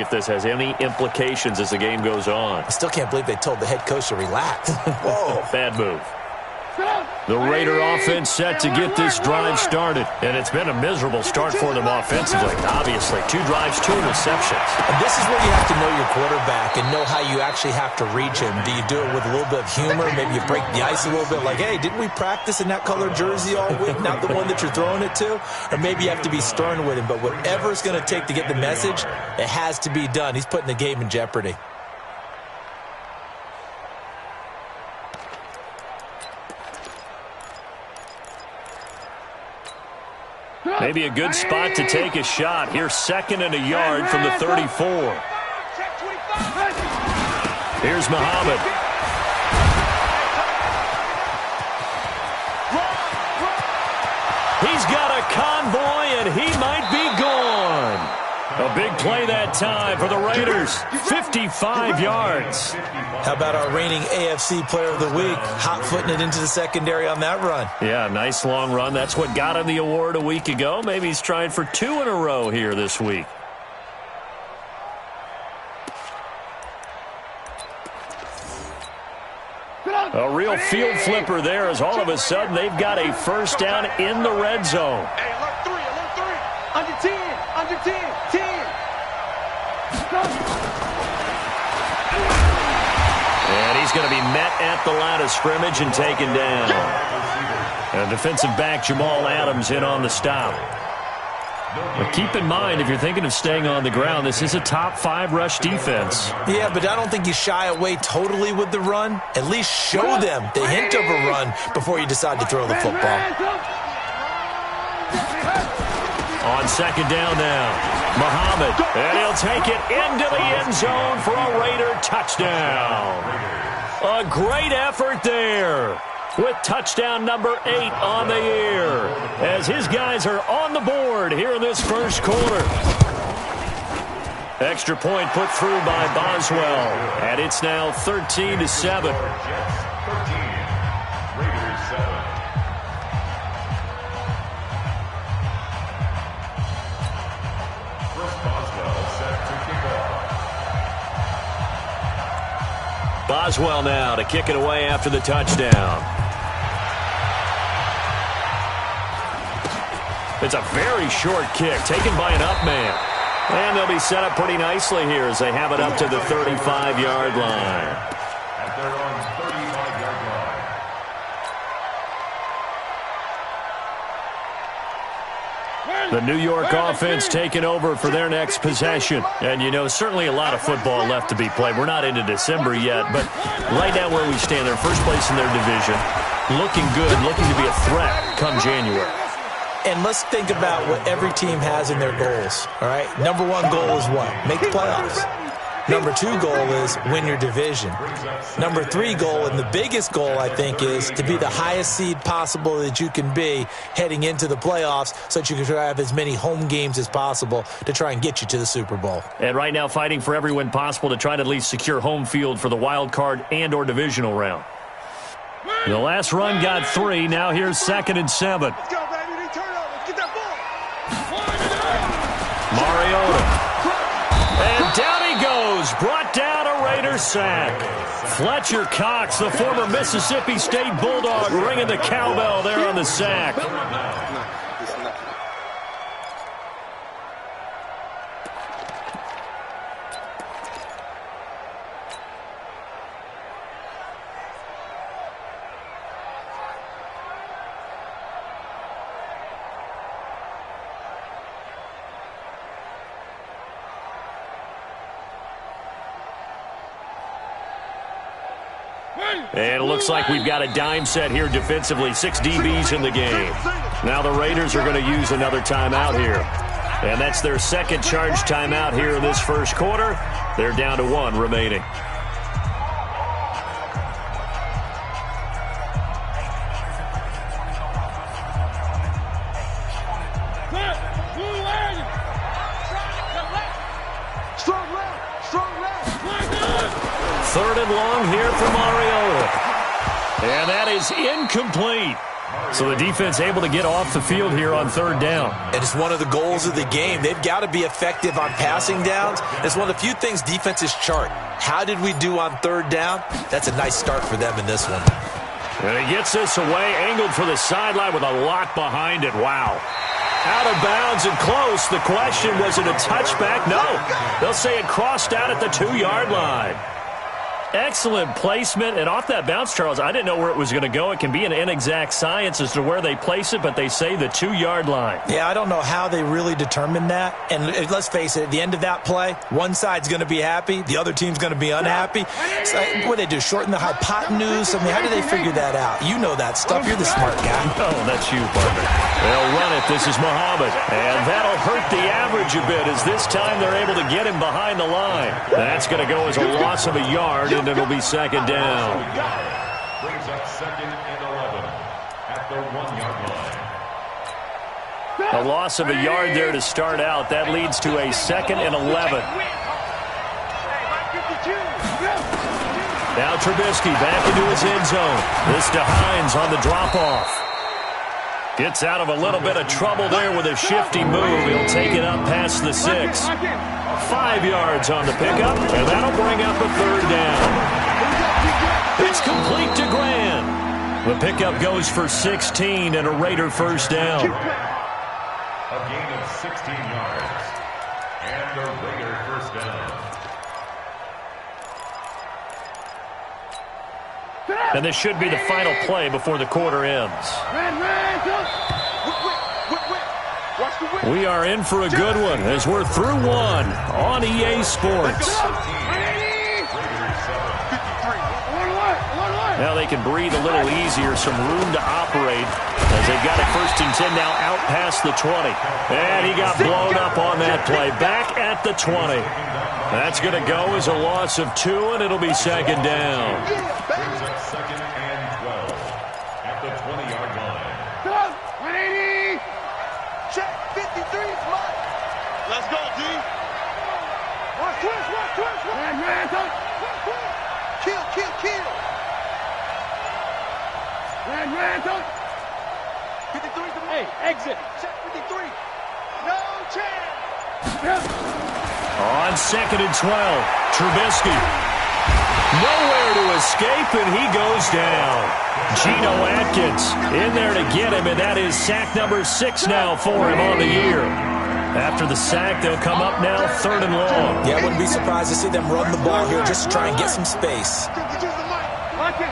if this has any implications as the game goes on. I still can't believe they told the head coach to relax. Whoa. Bad move. The Raider offense set to get this drive started. And it's been a miserable start for them offensively. Obviously, 2 drives, 2 interceptions. And this is where you have to know your quarterback and know how you actually have to reach him. Do you do it with a little bit of humor? Maybe you break the ice a little bit like, hey, didn't we practice in that color jersey all week? Not the one that you're throwing it to? Or maybe you have to be stern with him. But whatever it's going to take to get the message, it has to be done. He's putting the game in jeopardy. Maybe a good spot to take a shot. Here's 2nd and a yard from the 34. Here's Muhammad. He's got a convoy, and he might be gone. A big play that time for the Raiders. 55 yards. How about our reigning AFC Player of the Week, hot-footing it into the secondary on that run? Yeah, nice long run. That's what got him the award a week ago. Maybe he's trying for 2 in a row here this week. A real field flipper there as all of a sudden they've got a first down in the red zone. Hey, alert 3. Under 10, under 10, 10. And he's going to be met at the line of scrimmage and taken down. And defensive back Jamal Adams in on the stop. But keep in mind, if you're thinking of staying on the ground, this is a top 5 rush defense. Yeah, but I don't think you shy away totally with the run. At least show them the hint of a run before you decide to throw the football. On 2nd down now, Muhammad, and he'll take it into the end zone for a Raider touchdown. A great effort there with touchdown number 8 on the year as his guys are on the board here in this first quarter. Extra point put through by Boswell, and it's now 13-7. Boswell now to kick it away after the touchdown. It's a very short kick taken by an up man. And they'll be set up pretty nicely here as they have it up to the 35-yard line. At their own 35-yard line. The New York offense taking over for their next possession. And, you know, certainly a lot of football left to be played. We're not into December yet, but right now where we stand, they're first place in their division, looking good, looking to be a threat come January. And let's think about what every team has in their goals, all right? Number 1 goal is what? Make the playoffs. Number 2 goal is win your division. Number 3 goal, and the biggest goal, I think, is to be the highest seed possible that you can be heading into the playoffs so that you can try to have as many home games as possible to try and get you to the Super Bowl. And right now fighting for every win possible to try to at least secure home field for the wild card and or divisional round. The last run got 3. Now here's 2nd and 7. Let's go, baby. They turn over. Get that ball. Mariota. And down he goes. Brought down a Raider sack. Fletcher Cox, the former Mississippi State Bulldog, ringing the cowbell there on the sack. And it looks like we've got a dime set here defensively. 6 DBs in the game. Now the Raiders are going to use another timeout here. And that's their second charge timeout here in this first quarter. They're down to 1 remaining. Third and long here for Mariota. And that is incomplete. So the defense able to get off the field here on third down. And it's one of the goals of the game. They've got to be effective on passing downs. It's one of the few things defenses chart. How did we do on third down? That's a nice start for them in this one. And he gets this away, angled for the sideline with a lot behind it. Wow. Out of bounds and close. The question, was it a touchback? No. They'll say it crossed out at the 2-yard line. Excellent placement, and off that bounce, Charles, I didn't know where it was going to go. It can be an inexact science as to where they place it, but they say the 2-yard line. Yeah, I don't know how they really determined that. And let's face it, at the end of that play, one side's going to be happy, the other team's going to be unhappy. So, what do they do, shorten the hypotenuse? I mean, how do they figure that out? You know that stuff. You're the smart guy. Oh, that's you, partner. They'll run it. This is Muhammad. And that'll hurt the average a bit as this time they're able to get him behind the line. That's going to go as a loss of a yard, and it'll be second down. Brings up 2nd and 11 at the 1-yard line. A loss of a yard there to start out. That leads to a 2nd and 11. Now Trubisky back into his end zone. This to Hines on the drop-off. Gets out of a little bit of trouble there with a shifty move. He'll take it up past the 6. 5 yards on the pickup, and that'll bring up a third down. It's complete to Grant. The pickup goes for 16 and a Raider first down. A gain of 16 yards. And a Raider first down. And this should be the final play before the quarter ends. We are in for a good one as we're through one on EA Sports. Now they can breathe a little easier, some room to operate as they've got it 1st and 10 now out past the 20. And he got blown up on that play. Back at the 20. That's going to go as a loss of 2, and it'll be second down. Brings up 2nd and 12 at the 20-yard line. 180. Check. 53 is mine. Let's go, D. Watch twist. Kill. Randall. 53 to me. Hey, exit. Check 53. No chance. On 2nd and 12, Trubisky. Nowhere to escape, and he goes down. Geno Atkins in there to get him, and that is sack number 6 now for him on the year. After the sack, they'll come up now 3rd and long. Yeah, I wouldn't be surprised to see them run the ball here just to try and get some space. Lock in.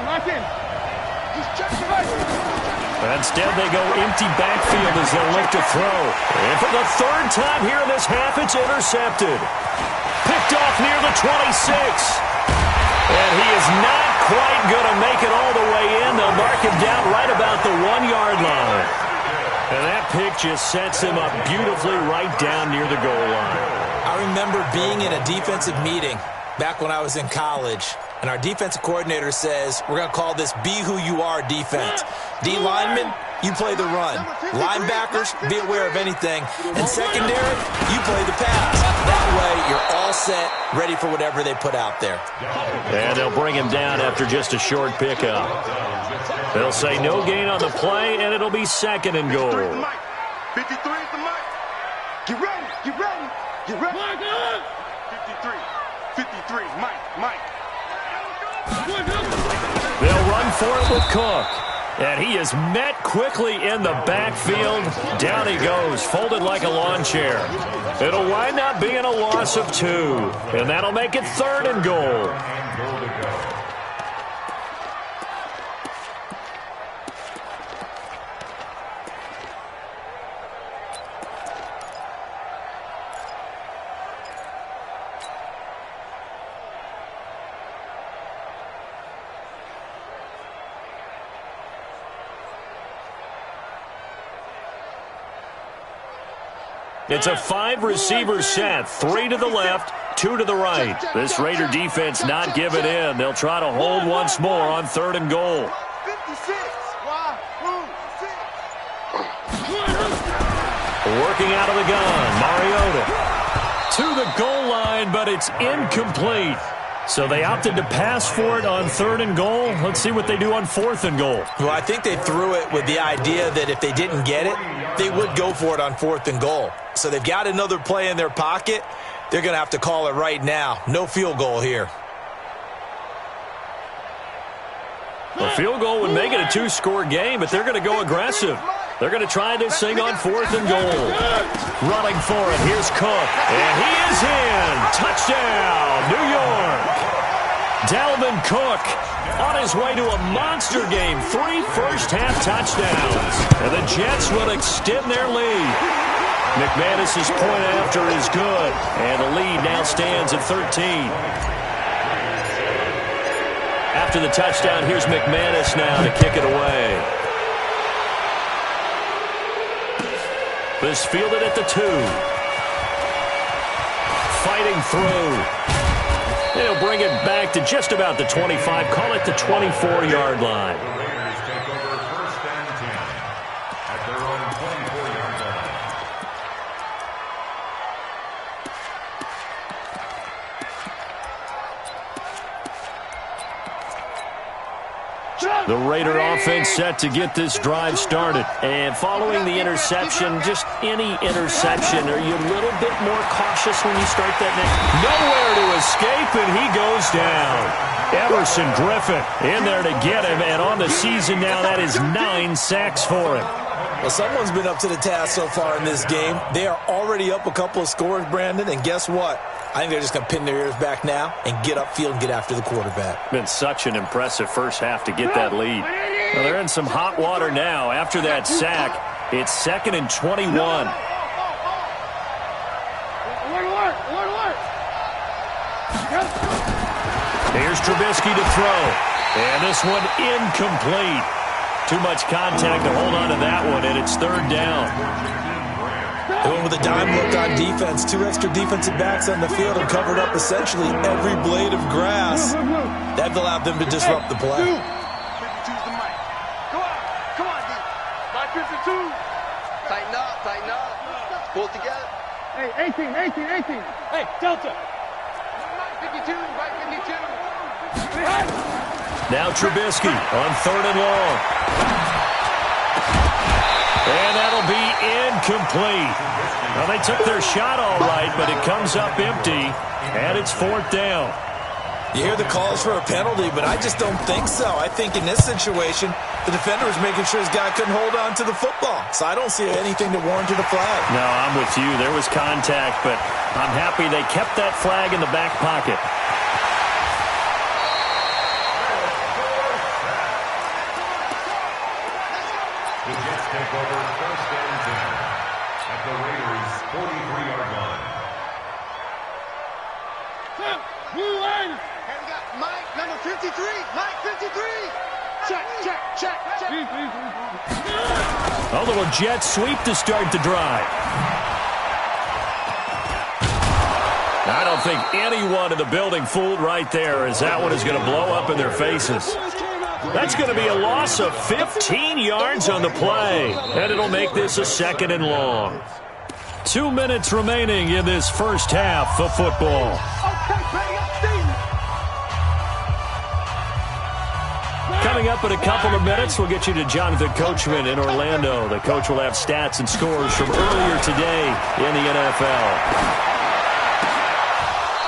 Instead, they go empty backfield as they'll look to throw. And for the 3rd time here in this half, it's intercepted. Picked off near the 26. And he is not quite going to make it all the way in. They'll mark him down right about the 1-yard line. And that pick just sets him up beautifully right down near the goal line. I remember being in a defensive meeting back when I was in college, and our defensive coordinator says, we're going to call this Be Who You Are defense. D linemen, you play the run. Linebackers, be aware of anything. And secondary, you play the pass. That way, you're all set, ready for whatever they put out there. And they'll bring him down after just a short pickup. They'll say no gain on the play, and it'll be 2nd and goal. 53 is the mic. Get ready. 53, Mike. They'll run for it with Cook. And he is met quickly in the backfield. Down he goes, folded like a lawn chair. It'll wind up being a loss of 2. And that'll make it 3rd and goal. It's a 5-receiver set, 3 to the left, 2 to the right. This Raider defense not giving in. They'll try to hold once more on 3rd and goal. 56. Working out of the gun, Mariota. To the goal line, but it's incomplete. So they opted to pass for it on 3rd and goal. Let's see what they do on 4th and goal. Well, I think they threw it with the idea that if they didn't get it, they would go for it on 4th and goal. So they've got another play in their pocket. They're going to have to call it right now. No field goal here. A field goal would make it a 2-score game, but they're going to go aggressive. They're going to try this thing on 4th and goal. Running for it, here's Cook. And he is in. Touchdown, New York. Dalvin Cook on his way to a monster game. 3 first-half touchdowns. And the Jets will extend their lead. McManus's point after is good. And the lead now stands at 13. After the touchdown, here's McManus now to kick it away. This fielded at the 2. Fighting through. They'll bring it back to just about the 25. Call it the 24-yard line. The Raiders take over 1st and 10 at their own 24-yard line. The Raider offense set to get this drive started. And following the interception, just any interception, are you a little bit more cautious when you start that next? Nowhere to escape, and he goes down. Everson Griffin in there to get him, and on the season now, that is 9 sacks for him. Well, someone's been up to the task so far in this game. They are already up a couple of scores, Brandon, and guess what? I think they're just going to pin their ears back now and get upfield and get after the quarterback. Been such an impressive first half to get that lead. Well, they're in some hot water now after that sack. It's 2nd and 21. Here's Trubisky to throw. And this one incomplete. Too much contact to hold on to that one, and it's 3rd down. Going with a dime look on defense. 2 extra defensive backs on the field and covered up essentially every blade of grass. That allowed them to disrupt the play. 52's the mic. Come on, D. My 52. Tighten up. Pull it together. Hey, 18. Hey, Delta. Right 52, right 52. Now Trubisky on 3rd and long. And that'll be incomplete. Well, they took their shot all right, but it comes up empty, and it's 4th down. You hear the calls for a penalty, but I just don't think so. I think in this situation, the defender was making sure his guy couldn't hold on to the football. So I don't see anything that warranted a flag. No, I'm with you. There was contact, but I'm happy they kept that flag in the back pocket. The Jets take over 1st and 10 at the Raiders' 43-yard line. And we got Mike, number 53. Mike, 53. Check. A little jet sweep to start the drive. I don't think anyone in the building fooled right there, as that one is going to blow up in their faces. That's going to be a loss of 15 yards on the play, and it'll make this a 2nd and long. 2 minutes remaining in this first half of football. Coming up in a couple of minutes, we'll get you to Jonathan Coachman in Orlando. The coach will have stats and scores from earlier today in the NFL.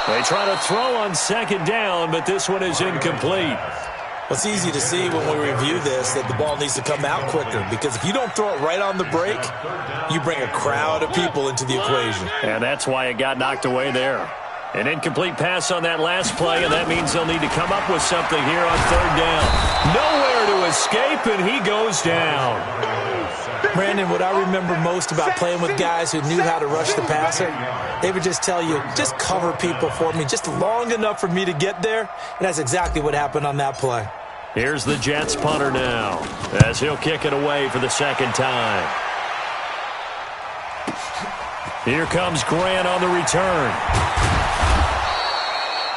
They try to throw on 2nd down, but this one is incomplete. Well, it's easy to see when we review this that the ball needs to come out quicker, because if you don't throw it right on the break, you bring a crowd of people into the equation. And that's why it got knocked away there. An incomplete pass on that last play, and that means they'll need to come up with something here on 3rd down. Nowhere to escape, and he goes down. Brandon, what I remember most about playing with guys who knew how to rush the passer, they would just tell you, just cover people for me, just long enough for me to get there, and that's exactly what happened on that play. Here's the Jets punter now, as he'll kick it away for the 2nd time. Here comes Grant on the return.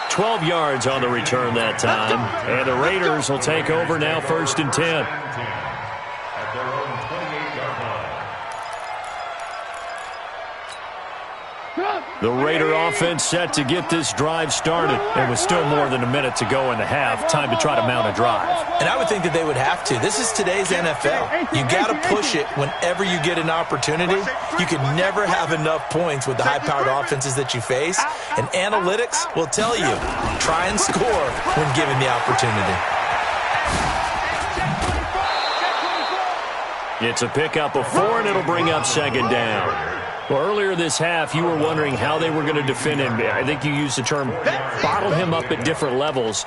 12 yards on the return that time, and the Raiders will take over now 1st and 10. At their own 28-yard The Raider offense set to get this drive started. It was still more than a minute to go in the half. Time to try to mount a drive. And I would think that they would have to. This is today's NFL. You got to push it whenever you get an opportunity. You can never have enough points with the high-powered offenses that you face. And analytics will tell you, try and score when given the opportunity. It's a pickup of 4, and it'll bring up second down. Well, earlier this half, you were wondering how they were going to defend him. I think you used the term bottle him up at different levels.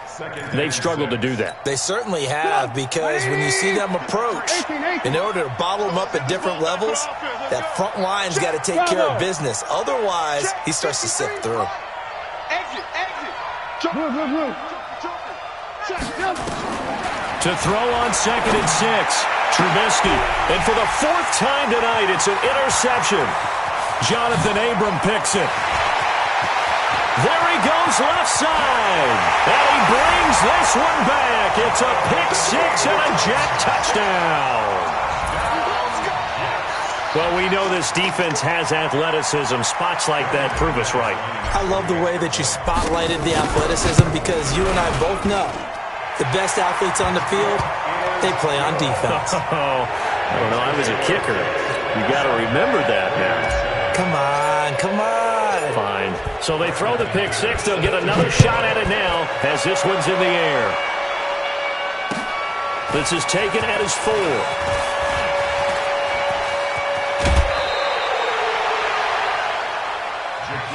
They've struggled to do that. They certainly have, because when you see them approach, in order to bottle him up at different levels, that front line's got to take care of business. Otherwise, he starts to sift through. To throw on 2nd and 6, Trubisky. And for the 4th time tonight, it's an interception. Jonathan Abram picks it. There he goes left side. And he brings this one back. It's a pick 6 and a jet touchdown. Well, we know this defense has athleticism. Spots like that prove us right. I love the way that you spotlighted the athleticism, because you and I both know the best athletes on the field, they play on defense. Oh, I don't know. I was a kicker. You got to remember that now. Come on, come on. Fine. So they throw the pick 6. They'll get another shot at it now as this one's in the air. This is taken at his 4.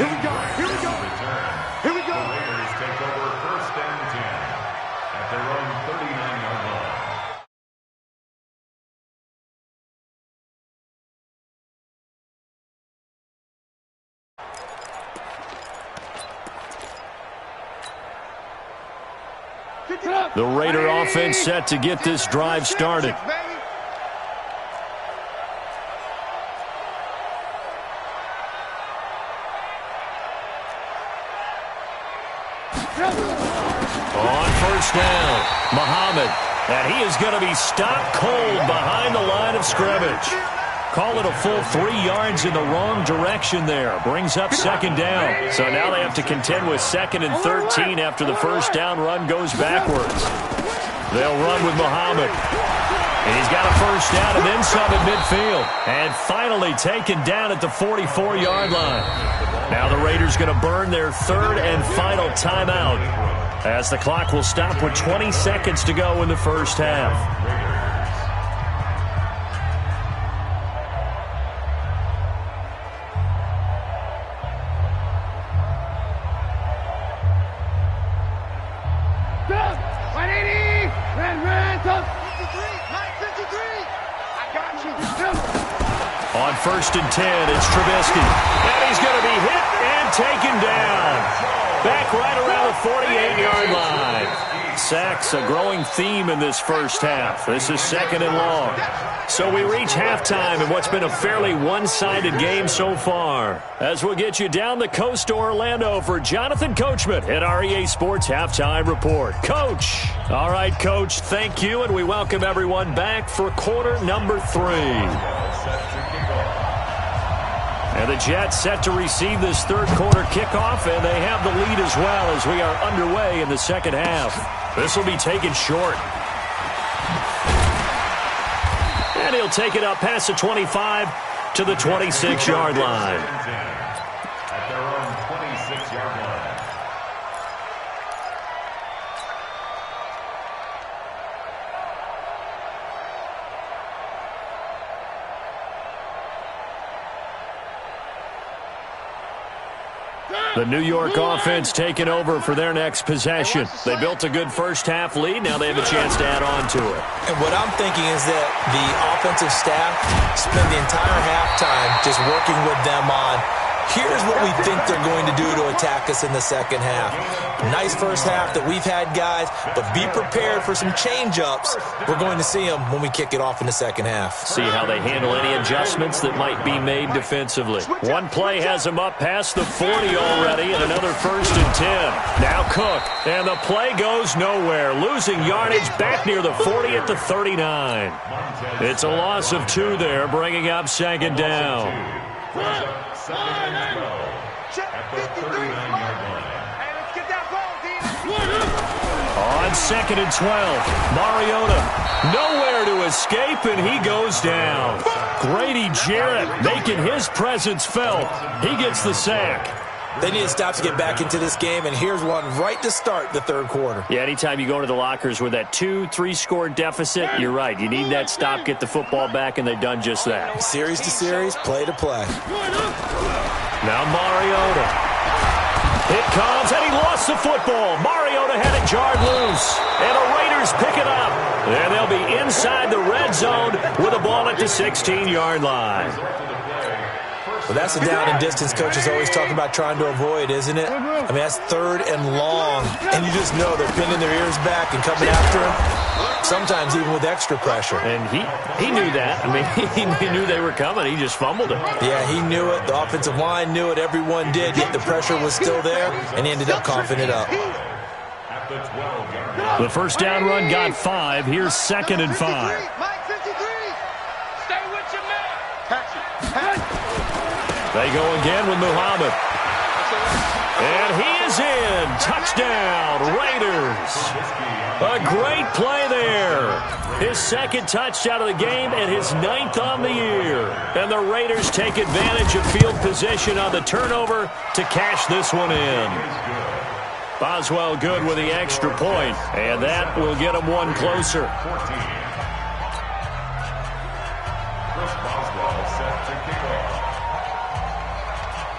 Here we go. Here we go. Here we go. The Raiders take over 1st and 10 at their own 39-yard line. The Raider offense set to get this drive started. On 1st down, Muhammad. And he is going to be stopped cold behind the line of scrimmage. Call it a full 3 yards in the wrong direction there. Brings up 2nd down. So now they have to contend with 2nd and 13 after the 1st down run goes backwards. They'll run with Muhammad. And he's got a 1st down and then some at midfield. And finally taken down at the 44-yard line. Now the Raiders going to burn their 3rd and final timeout, as the clock will stop with 20 seconds to go in the 1st half. On 1st and 10, it's Trubisky. And he's going to be hit and taken down. Back right around the 48-yard line. Sacks, a growing theme in this 1st half. This is 2nd and long. So we reach halftime in what's been a fairly one-sided game so far. As we'll get you down the coast to Orlando for Jonathan Coachman at our EA Sports Halftime Report. Coach. All right, Coach, thank you, and we welcome everyone back for quarter number 3. And the Jets set to receive this 3rd quarter kickoff, and they have the lead as well as we are underway in the 2nd half. This will be taken short. And he'll take it up past the 25 to the 26-yard line. At their own 26-yard line. The New York offense taking over for their next possession. They built a good 1st half lead. Now they have a chance to add on to it. And what I'm thinking is that the offensive staff spend the entire halftime just working with them on, here's what we think they're going to do to attack us in the 2nd half. Nice 1st half that we've had, guys, but be prepared for some change-ups. We're going to see them when we kick it off in the 2nd half. See how they handle any adjustments that might be made defensively. One play has them up past the 40 already, and another 1st and 10. Now Cook, and the play goes nowhere. Losing yardage back near the 40 at the 39. It's a loss of 2 there, bringing up 2nd down. At 39-yard line. Hey, let's get that ball, D. On 2nd and 12, Mariota nowhere to escape, and he goes down. Grady Jarrett making his presence felt. He gets the sack. They need to stop to get back into this game, and here's one right to start the third quarter. Yeah, anytime you go into the lockers with that 2-3 score deficit, you're right. You need that stop, get the football back, and they've done just that. Series to series, play to play. Now Mariota. It comes, and he lost the football. Mariota had it jarred loose, and the Raiders pick it up. And they'll be inside the red zone with the ball at the 16-yard line. Well, that's the down and distance coaches always talking about trying to avoid, isn't it? I mean, that's 3rd and long, and you just know they're pinning their ears back and coming after him, sometimes even with extra pressure. And he knew that. I mean, he knew they were coming. He just fumbled it. Yeah, he knew it. The offensive line knew it. Everyone did, yet the pressure was still there, and he ended up coughing it up. The first down run got 5. Here's 2nd and 5. Mike 53. Stay with your man. Catch it. They go again with Muhammad. And he is in. Touchdown, Raiders. A great play there. His 2nd touchdown of the game and his 9th on the year. And the Raiders take advantage of field position on the turnover to cash this one in. Boswell good with the extra point, and that will get him one closer.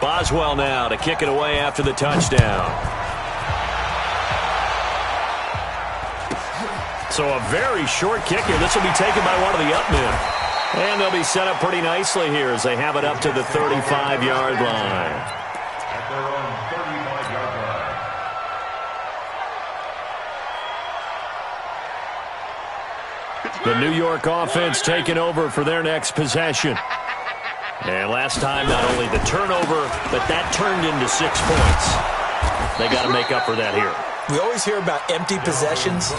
Boswell now to kick it away after the touchdown. So a very short kick here. This will be taken by one of the up men. And they'll be set up pretty nicely here as they have it up to the 35-yard line. At their own 35-yard line. The New York offense taking over for their next possession. And last time, not only the turnover, but that turned into 6 points. They got to make up for that here. We always hear about empty possessions,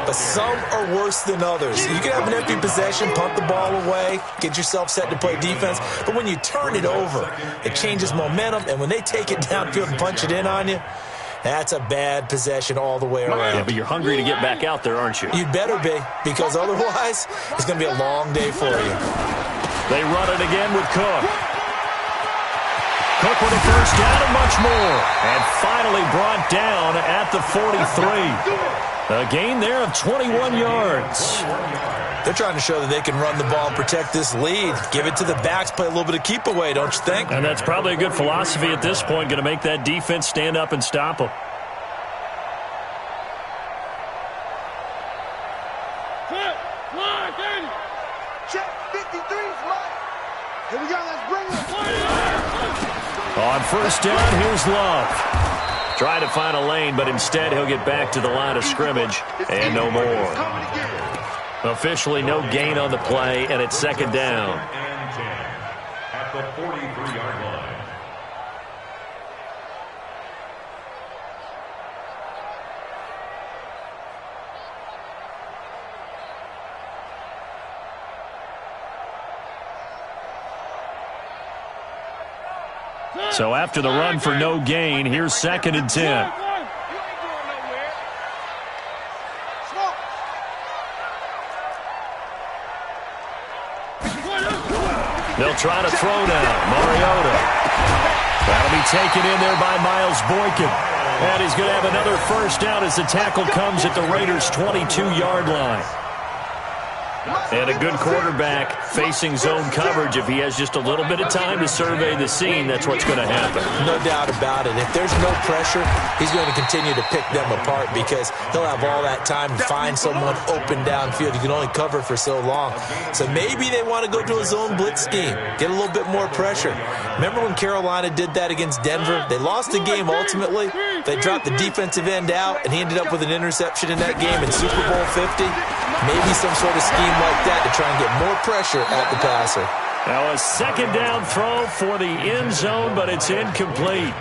but some are worse than others. You can have an empty possession, punt the ball away, get yourself set to play defense, but when you turn it over, it changes momentum, and when they take it downfield and punch it in on you, that's a bad possession all the way around. Yeah, but you're hungry to get back out there, aren't you? You'd better be, because otherwise, it's going to be a long day for you. They run it again with Cook. Cook with a first down and much more. And finally brought down at the 43. A gain there of 21 yards. They're trying to show that they can run the ball and protect this lead. Give it to the backs, play a little bit of keep away, don't you think? And that's probably a good philosophy at this point, going to make that defense stand up and stop them. Check 53's Mike. Here we go, let's bring it. On first down, here's Love. Trying to find a lane, but instead he'll get back to the line of scrimmage and no more. Officially no gain on the play, and it's 2nd down. And 10 at the 43-yard line. So after the run for no gain, here's 2nd and 10. They'll try to throw now. Mariota. That'll be taken in there by Miles Boykin. And he's going to have another first down as the tackle comes at the Raiders' 22-yard line. And a good quarterback facing zone coverage. If he has just a little bit of time to survey the scene, that's what's going to happen. No doubt about it. If there's no pressure, he's going to continue to pick them apart because he'll have all that time to find someone open downfield. You can only cover for so long. So maybe they want to go to a zone blitz scheme, get a little bit more pressure. Remember when Carolina did that against Denver? They lost the game ultimately. They dropped the defensive end out, and he ended up with an interception in that game in Super Bowl 50. Maybe some sort of scheme like that to try and get more pressure at the passer. Now a 2nd down throw for the end zone, but it's incomplete.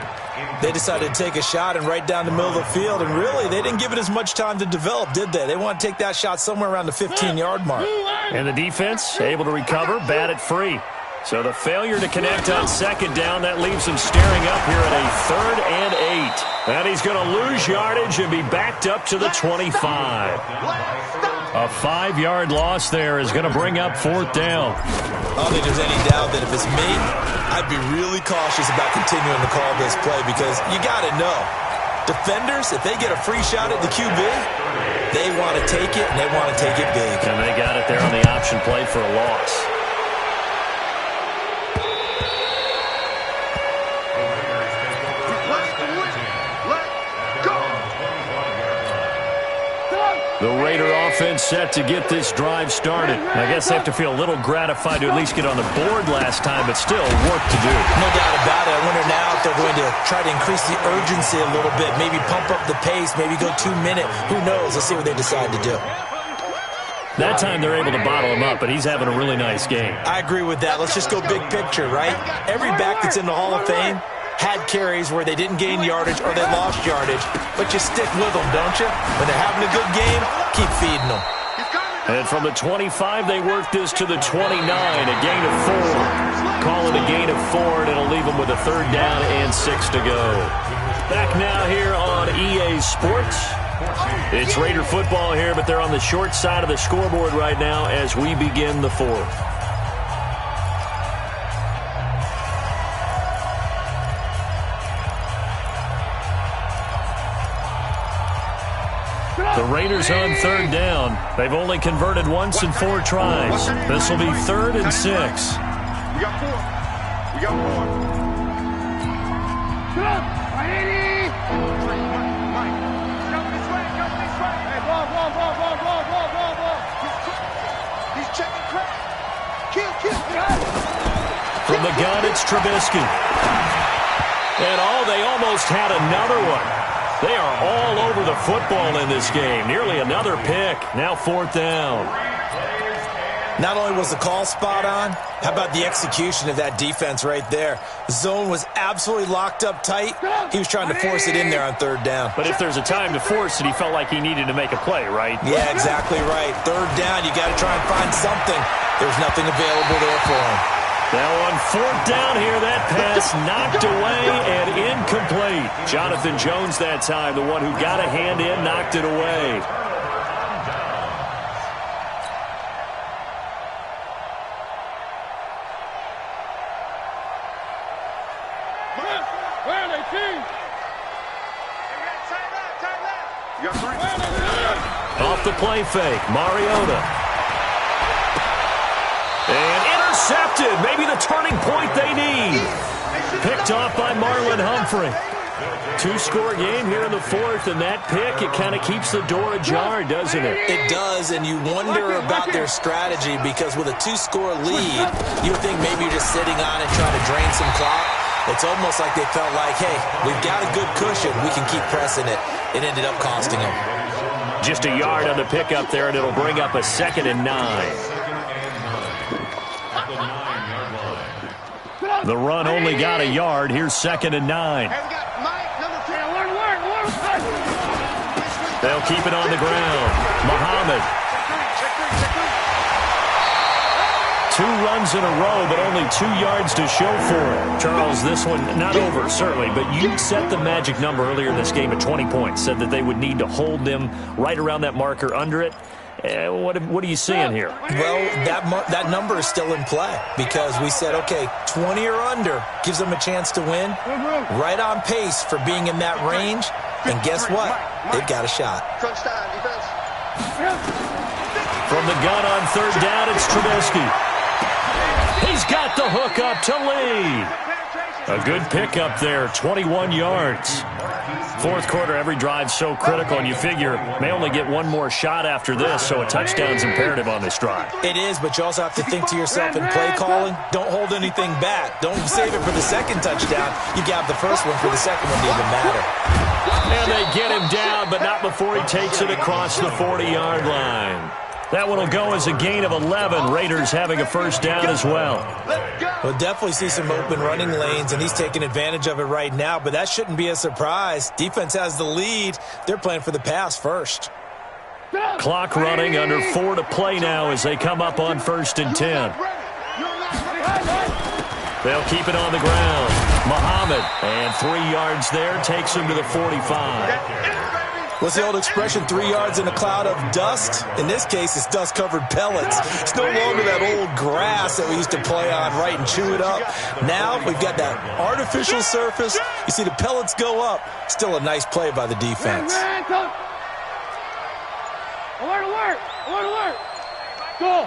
They decided to take a shot and right down the middle of the field, and really, they didn't give it as much time to develop, did they? They want to take that shot somewhere around the 15-yard mark. And the defense able to recover, bat it free. So the failure to connect on second down, that leaves him staring up here at a 3rd and 8. And he's going to lose yardage and be backed up to the 25. A 5-yard loss there is going to bring up 4th down. I don't think there's any doubt that if it's me, I'd be really cautious about continuing to call this play because you got to know, defenders, if they get a free shot at the QB, they want to take it, and they want to take it big. And they got it there on the option play for a loss. The Raider offense set to get this drive started. I guess they have to feel a little gratified to at least get on the board last time, but still work to do. No doubt about it. I wonder now if they're going to try to increase the urgency a little bit, maybe pump up the pace, maybe go 2-minute. Who knows? Let's see what they decide to do. That time they're able to bottle him up, but he's having a really nice game. I agree with that. Let's just go big picture, right? Every back that's in the Hall of Fame had carries where they didn't gain yardage or they lost yardage, but you stick with them, don't you? When they're having a good game, keep feeding them. And from the 25, they work this to the 29, a gain of 4. Call it a gain of 4, and it'll leave them with a 3rd down and 6 to go. Back now here on EA Sports. It's Raider football here, but they're on the short side of the scoreboard right now as we begin the 4th. The Raiders on 3rd down. They've only converted once in 4 tries. This will be 3rd and 6. We got 4. We got 4. Come on, Miami! Mike, come this way, come this way. Hey, ball. He's checking crack. Kill. From the gun, it's Trubisky. And they almost had another one. They are all over the football in this game. Nearly another pick. Now 4th down. Not only was the call spot on, how about the execution of that defense right there? The zone was absolutely locked up tight. He was trying to force it in there on 3rd down. But if there's a time to force it, he felt like he needed to make a play, right? Yeah, exactly right. 3rd down, you got to try and find something. There's nothing available there for him. Now on 4th down here, that pass knocked away and incomplete. Jonathan Jones that time, the one who got a hand in, knocked it away. Where are they, team? You got 3. Off the play fake, Mariota. And intercepted. Maybe the turning point they need. Picked off by Marlon Humphrey. 2-score game here in the 4th, and that pick, it kind of keeps the door ajar, doesn't it? It does, and you wonder about their strategy because with a 2-score lead, you would think maybe you're just sitting on it trying to drain some clock. It's almost like they felt like, hey, we've got a good cushion. We can keep pressing it. It ended up costing them. Just a yard on the pickup there, and it'll bring up a 2nd and 9. The run only got a yard. Here's 2nd and 9. They'll keep it on the ground. Muhammad. 2 runs in a row, but only 2 yards to show for it. Charles, this one not over, certainly, but you set the magic number earlier in this game at 20 points. Said that they would need to hold them right around that marker under it. What are you seeing here? Well, that number is still in play because we said, okay, 20 or under gives them a chance to win. Right on pace for being in that range. And guess what? They've got a shot. From the gun on 3rd down, it's Trubisky. He's got the hook up to lead. A good pickup there, 21 yards. 4th quarter, every drive so critical, and you figure may only get one more shot after this, so a touchdown's imperative on this drive. It is, but you also have to think to yourself in play calling, don't hold anything back. Don't save it for the 2nd touchdown. You got the first one for the 2nd one to even matter. And they get him down, but not before he takes it across the 40-yard line. That one will go as a gain of 11. Raiders having a 1st down as well. We'll definitely see some open running lanes, and he's taking advantage of it right now, but that shouldn't be a surprise. Defense has the lead. They're playing for the pass first. Clock running, under 4 to play now as they come up on 1st and 10. They'll keep it on the ground. Muhammad, and 3 yards there, takes him to the 45. What's the old expression, 3 yards in a cloud of dust? In this case, it's dust-covered pellets. It's no longer that old grass that we used to play on, right, and chew it up. Now we've got that artificial surface. You see the pellets go up. Still a nice play by the defense. Alert! Go!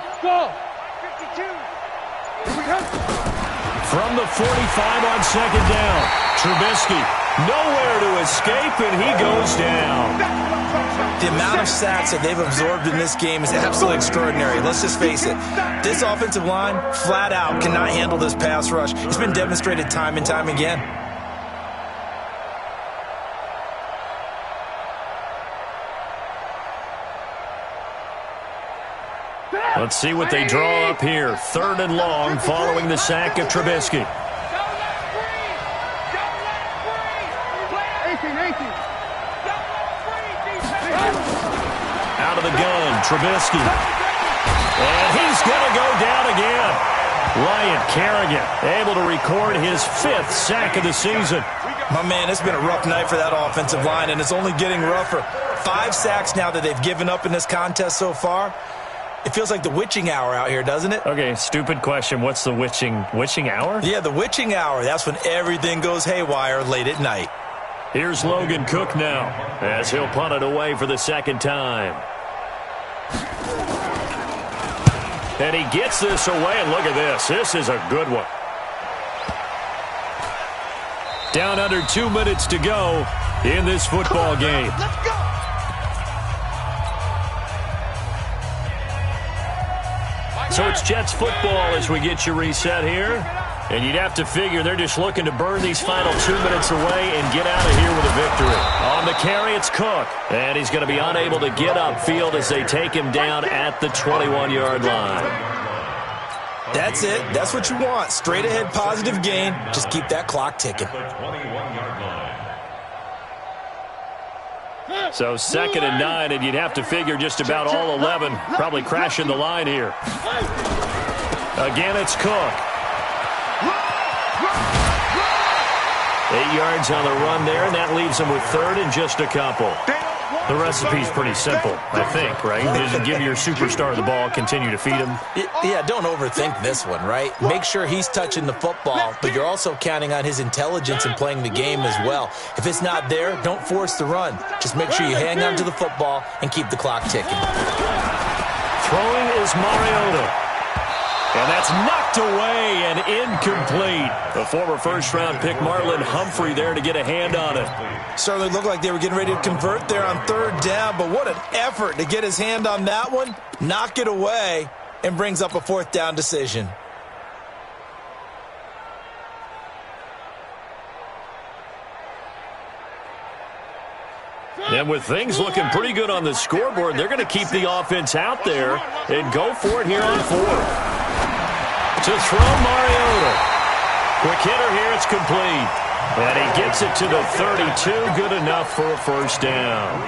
52. From the 45 on second down, Trubisky nowhere to escape, and he goes down. The amount of sacks that they've absorbed in this game is absolutely extraordinary. Let's just face it. This offensive line, flat out, cannot handle this pass rush. It's been demonstrated time and time again. Let's see what they draw up here. 3rd and long following the sack of Trubisky. Out of the gun, Trubisky. And he's going to go down again. Ryan Kerrigan able to record his 5th sack of the season. My man, it's been a rough night for that offensive line, and it's only getting rougher. 5 sacks now that they've given up in this contest so far. It feels like the witching hour out here, doesn't it? Okay, stupid question. What's the witching hour? Yeah, the witching hour. That's when everything goes haywire late at night. Here's Logan Cook now as he'll punt it away for the 2nd time. And he gets this away, and look at this. This is a good one. Down under 2 minutes to go in this football game. Let's go! So it's Jets football as we get you reset here. And you'd have to figure they're just looking to burn these final 2 minutes away and get out of here with a victory. On the carry, it's Cook. And he's going to be unable to get upfield as they take him down at the 21-yard line. That's it. That's what you want. Straight ahead positive gain. Just keep that clock ticking. So 2nd and 9, and you'd have to figure just about all 11 probably crashing the line here. Again, it's Cook. 8 yards on the run there, and that leaves them with 3rd and just a couple. The recipe's pretty simple, I think, right? Just give your superstar the ball, continue to feed him. Yeah, don't overthink this one, right? Make sure he's touching the football, but you're also counting on his intelligence in playing the game as well. If it's not there, don't force the run. Just make sure you hang on to the football and keep the clock ticking. Throwing is Mariota. And that's knocked away and incomplete. The former 1st-round pick Marlon Humphrey there to get a hand on it. Certainly looked like they were getting ready to convert there on 3rd down, but what an effort to get his hand on that one, knock it away, and brings up a 4th down decision. And with things looking pretty good on the scoreboard, they're going to keep the offense out there and go for it here on 4th. To throw Mariota. Quick hitter here, it's complete. And he gets it to the 32, good enough for a 1st down.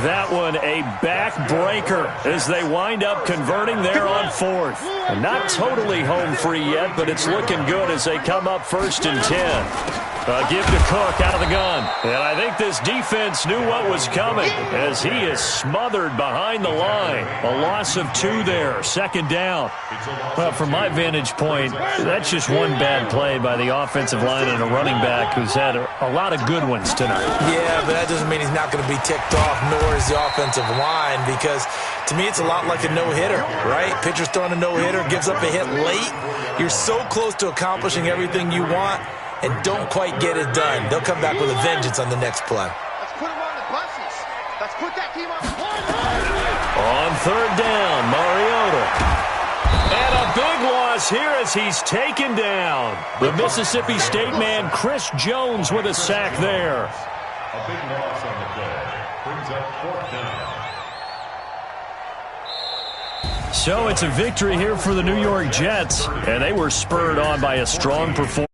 That one a backbreaker as they wind up converting there on 4th. And not totally home free yet, but it's looking good as they come up 1st and 10. Give to Cook out of the gun. And I think this defense knew what was coming as he is smothered behind the line. A loss of 2 there, 2nd down. Well, from my vantage point, that's just one bad play by the offensive line and a running back who's had a lot of good ones tonight. Yeah, but that doesn't mean he's not going to be ticked off, nor is the offensive line, because to me it's a lot like a no-hitter, right? Pitcher's throwing a no-hitter, gives up a hit late. You're so close to accomplishing everything you want and don't quite get it done. They'll come back with a vengeance on the next play. Let's put him on the buses. Let's put that team on the play. On 3rd down, Mariota. And a big loss here as he's taken down. The Mississippi State man, Chris Jones, with a sack there. A big loss on the play. Brings up 4th down. So it's a victory here for the New York Jets, and they were spurred on by a strong performance.